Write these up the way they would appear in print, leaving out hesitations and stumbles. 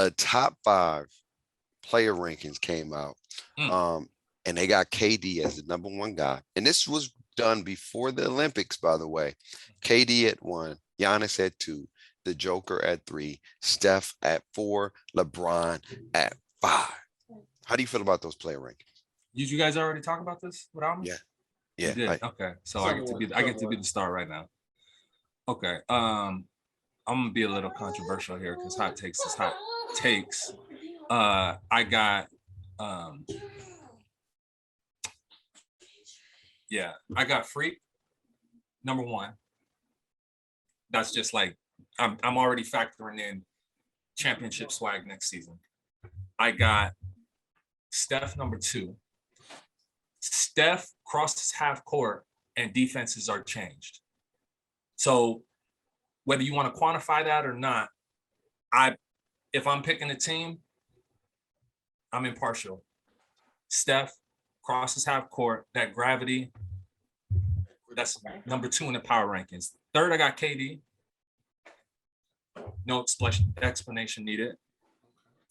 the top 5 player rankings came out. And they got KD as the number 1 guy. And this was done before the Olympics, by the way. KD at 1, Giannis at 2, the Joker at 3, Steph at 4, LeBron at 5. How do you feel about those player rankings? Did you guys already talk about this without me? Yeah. Yeah. You did? Okay. So I get to be the star right now. Okay. I'm gonna be a little controversial here because hot takes is hot takes. I got Freak, number 1. That's just like I'm already factoring in championship swag next season. I got Steph, number 2. Steph crosses half court and defenses are changed. So whether you want to quantify that or not, if I'm picking a team, I'm impartial. Steph crosses half court, that gravity, that's number 2 in the power rankings. 3rd, I got KD. No explanation needed.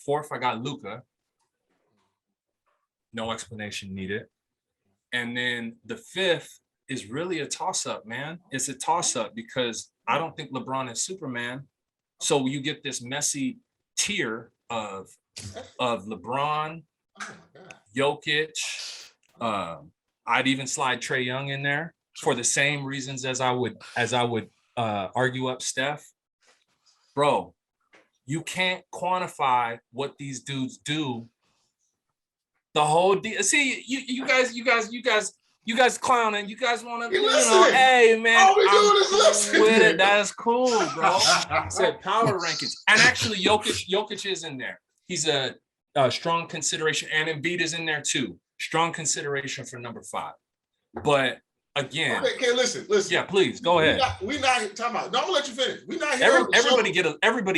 4th, I got Luka. No explanation needed. And then the 5th is really a toss-up, man. It's a toss-up because I don't think LeBron is Superman. So you get this messy tier of LeBron, Jokic. I'd even slide Trae Young in there for the same reasons as I would argue up Steph. Bro, you can't quantify what these dudes do. The whole see, you guys clowning. You guys want to, hey man, all we doing is listen. With it. That's cool, bro. Said power rankings, and actually, Jokic is in there. He's a strong consideration, and Embiid is in there too. Strong consideration for number 5. But again, okay, listen. Yeah, please go ahead. We not talking about. No, I'm gonna let you finish. We not here. Everybody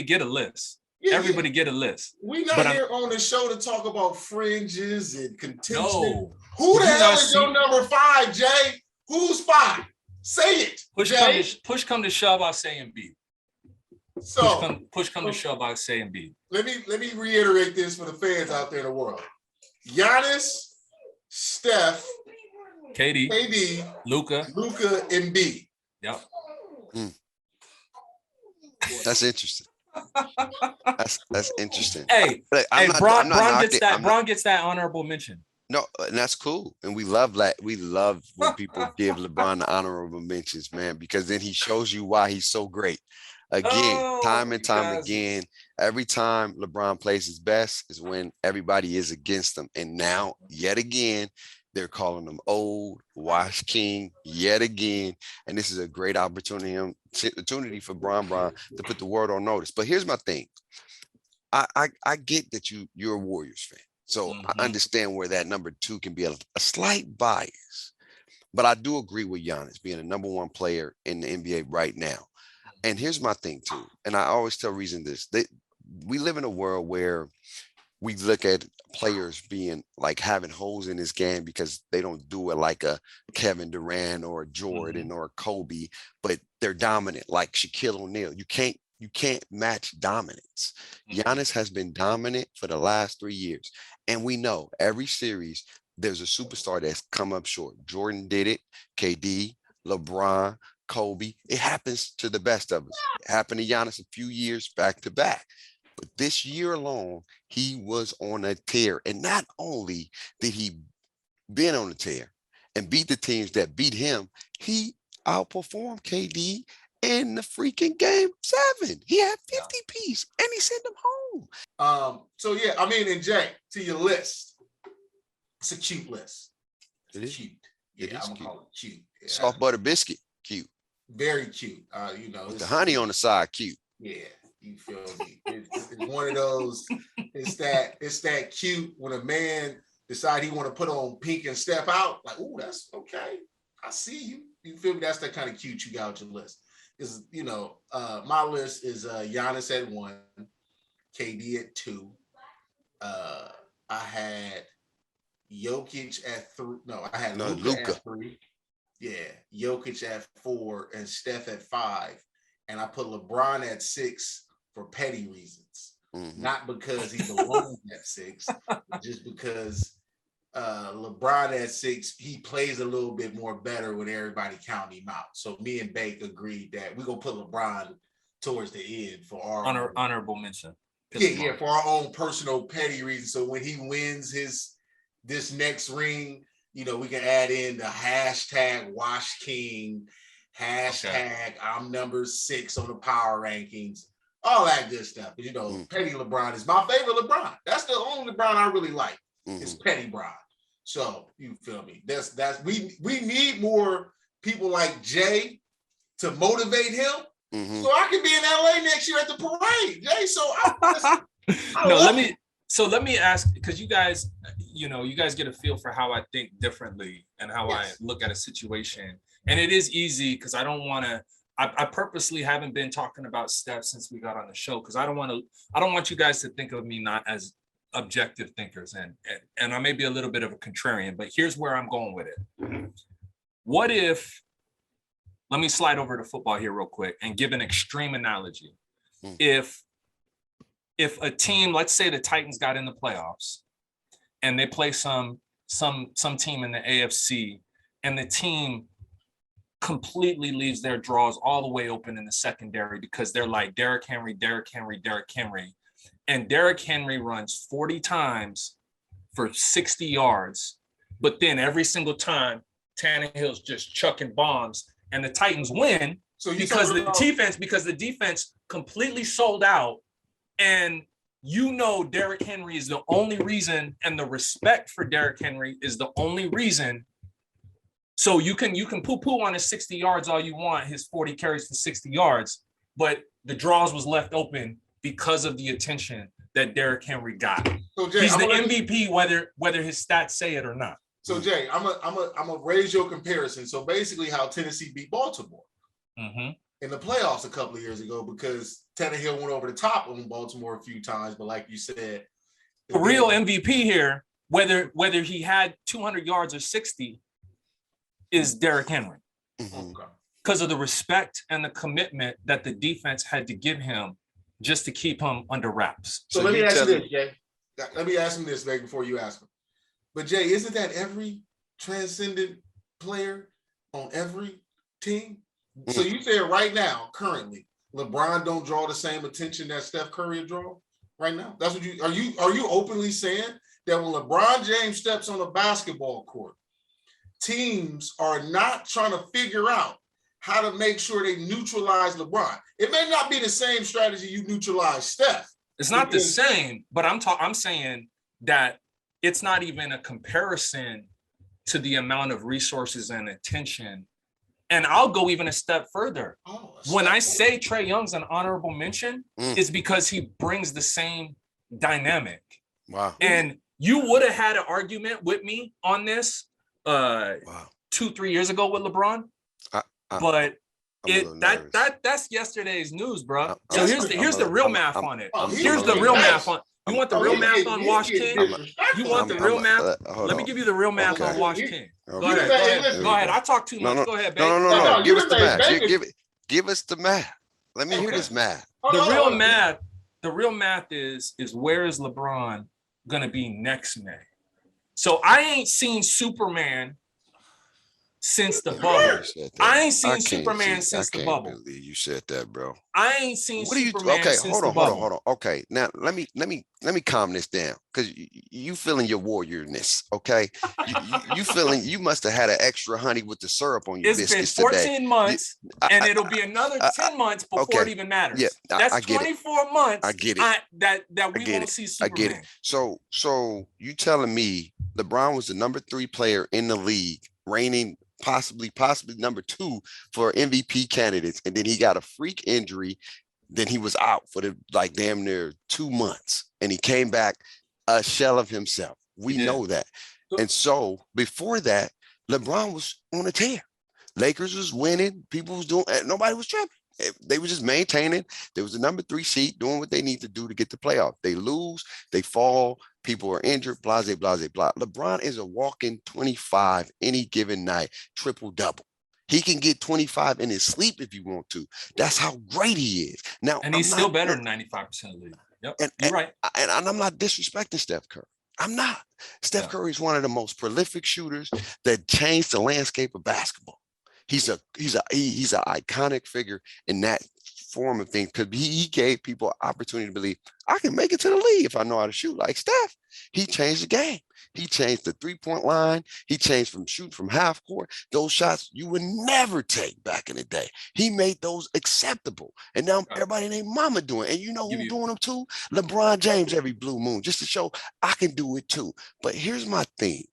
get a list. Yeah, everybody get a list. We not here on the show to talk about fringes and contention. No. Who the hell is your number 5, Jay? Who's 5? Say it. Push come to shove, I say Embiid. So push come to shove, I say Embiid. Let me reiterate this for the fans out there in the world. Giannis, Steph, KD, Luka, Embiid. Yep. That's interesting. That's interesting. Hey, Bron gets that honorable mention. No, and that's cool. And we love that. We love when people give LeBron the honorable mentions, man, because then he shows you why he's so great. Again, time and time again, every time LeBron plays his best is when everybody is against him. And now, yet again, they're calling him old, wash king, yet again. And this is a great opportunity for Bron to put the word on notice. But here's my thing. I get that you're a Warriors fan. So I understand where that number 2 can be a slight bias. But I do agree with Giannis being a number 1 player in the NBA right now. And here's my thing too. And I always tell Reason this. We live in a world where we look at players being like having holes in his game because they don't do it like a Kevin Durant or a Jordan or a Kobe, but they're dominant like Shaquille O'Neal. You can't match dominance. Giannis has been dominant for the last 3 years. And we know every series there's a superstar that's come up short. Jordan did it, KD, LeBron, Kobe. It happens to the best of us. It happened to Giannis a few years back to back. But this year alone, he was on a tear. And not only did he been on a tear and beat the teams that beat him, he outperformed KD in the freaking game 7. He had 50 piece and he sent them home. So yeah, I mean, and Jay, to your list, it's a cute list. It is cute. Yeah, I'm gonna call it cute. Yeah. Soft butter biscuit, cute. Very cute. With the honey on the side, cute. Yeah, you feel me? It's one of those. It's that cute when a man decide he want to put on pink and step out. Like, oh, that's okay. I see you. You feel me? That's that kind of cute you got on your list. Is my list is Giannis at 1, KD at 2. I had Jokic at 3. No, I had Luka at 3. Yeah, Jokic at 4 and Steph at 5. And I put LeBron at 6 for petty reasons. not because he belongs at 6, but just because LeBron at 6, he plays a little bit more better with everybody counting him out. So me and Bake agreed that we're gonna put LeBron towards the end for our honorable mention. Yeah, for our own personal petty reasons. So when he wins this next ring, we can add in the hashtag Wash King, hashtag I'm number 6 on the power rankings, all that good stuff. Petty LeBron is my favorite LeBron. That's the only LeBron I really like. It's Petty Bron. So you feel me? That's we need more people like Jay to motivate him. So I can be in LA next year at the parade, Jay. So let me ask, because you guys get a feel for how I think differently and how I look at a situation. And it is easy because I don't want to. I purposely haven't been talking about Steph since we got on the show because I don't want you guys to think of me not as objective thinkers, and I may be a little bit of a contrarian, but here's where I'm going with it. What if, let me slide over to football here real quick and give an extreme analogy. If a team, let's say the Titans got in the playoffs and they play some team in the AFC and the team completely leaves their draws all the way open in the secondary because they're like Derrick Henry, and Derrick Henry runs 40 times for 60 yards, but then every single time Tannehill's just chucking bombs and the Titans win because the defense completely sold out. And Derrick Henry is the only reason, and the respect for Derrick Henry is the only reason. So you can poo-poo on his 60 yards all you want, his 40 carries for 60 yards, but the draws was left open because of the attention that Derrick Henry got. So Jay, he's the MVP, whether his stats say it or not. So Jay, I'm gonna raise your comparison. So basically, how Tennessee beat Baltimore in the playoffs a couple of years ago, because Tannehill went over the top on Baltimore a few times, but like you said, the real MVP here, whether he had 200 yards or 60, is Derrick Henry. Because of the respect and the commitment that the defense had to give him just to keep him under wraps. So let me ask you this, Jay. Let me ask him this, Meg, before you ask him. But Jay, isn't that every transcendent player on every team? So you say right now, currently, LeBron don't draw the same attention that Steph Curry draw right now? That's what are you openly saying that when LeBron James steps on a basketball court, teams are not trying to figure out how to make sure they neutralize LeBron? It may not be the same strategy you neutralize Steph. It's not the same, but I'm saying that it's not even a comparison to the amount of resources and attention. And I'll go even a step further. When I say Trae Young's an honorable mention, it's because he brings the same dynamic. Wow. And you would have had an argument with me on this 2-3 years ago with LeBron. But that's yesterday's news, bro. So here's the real math on it. Here's the real math on. You want the real math on Wash King? You want the real math? Let me give you the real math on Wash King. Go ahead. I talk too much. Go ahead, baby. No. Give us the math. Give us the math. Let me hear this math. The real math is where is LeBron gonna be next May? So I ain't seen Superman since the bubble. I ain't seen Superman since the bubble. I can't believe you said that, bro. I ain't seen Superman since the bubble. Hold on. Okay, now let me calm this down, because you feeling your warriorness. Okay, you feeling you must have had an extra honey with the syrup on your biscuits today. It's been 14 months, and it'll be another 10 months before it even matters. Yeah, that's 24 months. I get it. That we won't see Superman. I get it. So you telling me LeBron was the number 3 player in the league, reigning possibly number 2 for MVP candidates, and then he got a freak injury, then he was out for damn near 2 months, and he came back a shell of himself. We know that. And so before that, LeBron was on a tear. Lakers was winning, people was doing, nobody was tripping. They were just maintaining. There was a number 3 seed doing what they need to do to get the playoff. They lose, they fall, people are injured, blah. LeBron is a walking 25 any given night, triple-double. He can get 25 in his sleep if you want to. That's how great he is. Now, and he's still better than 95% of the league. Yep. And, You're right. and I'm not disrespecting Steph Curry. I'm not. Steph Curry is one of the most prolific shooters that changed the landscape of basketball. He's an iconic figure in that form of things because he gave people opportunity to believe I can make it to the league if I know how to shoot like Steph. He changed the game. He changed the 3-point line. He changed from shooting from half court. Those shots you would never take back in the day. He made those acceptable. And now everybody and their mama doing it. And you know who's doing them too? LeBron James every blue moon, just to show I can do it too. But here's my thing.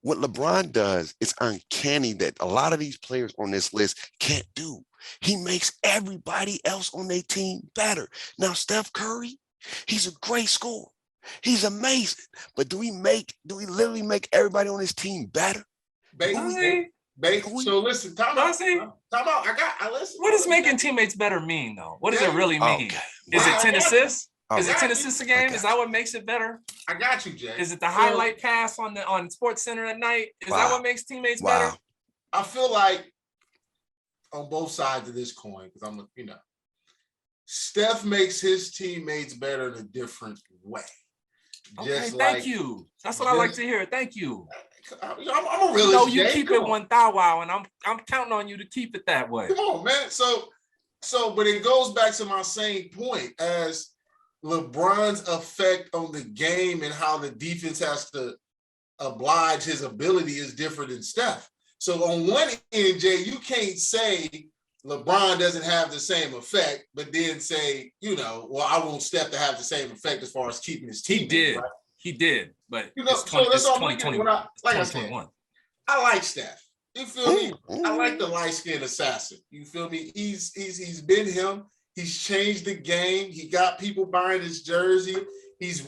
What LeBron does is uncanny that a lot of these players on this list can't do. He makes everybody else on their team better. Now, Steph Curry, he's a great scorer. He's amazing. But do we literally make everybody on his team better? So listen, time out. I listen. What does making teammates better mean, though? What does it really mean? Okay. Is it 10 assists? Is it 10 assists a game? Is that what makes it better? I got you, Jay. Is it the highlight pass on Sports Center at night? Is that what makes teammates better? I feel like on both sides of this coin, because Steph makes his teammates better in a different way. Okay, thank you. That's what I like to hear. Thank you. I'm a realist. You keep it 1,000, and I'm counting on you to keep it that way. Come on, man. So, but it goes back to my same point as LeBron's effect on the game and how the defense has to oblige his ability is different than Steph. So on one end, Jay, you can't say LeBron doesn't have the same effect, but then say, well, I want Steph to have the same effect as far as keeping his team. He did, but so that's all I'm looking at. Like I said, I like Steph. You feel me? I like the light-skinned assassin. You feel me? He's been him. He's changed the game. He got people buying his jersey. He's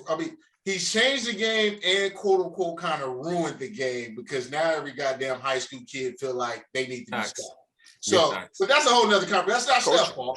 changed the game and quote unquote kind of ruined the game because now every goddamn high school kid feel like they need to be stopped. So, but that's a whole nother conversation. That's not Steph, Paul.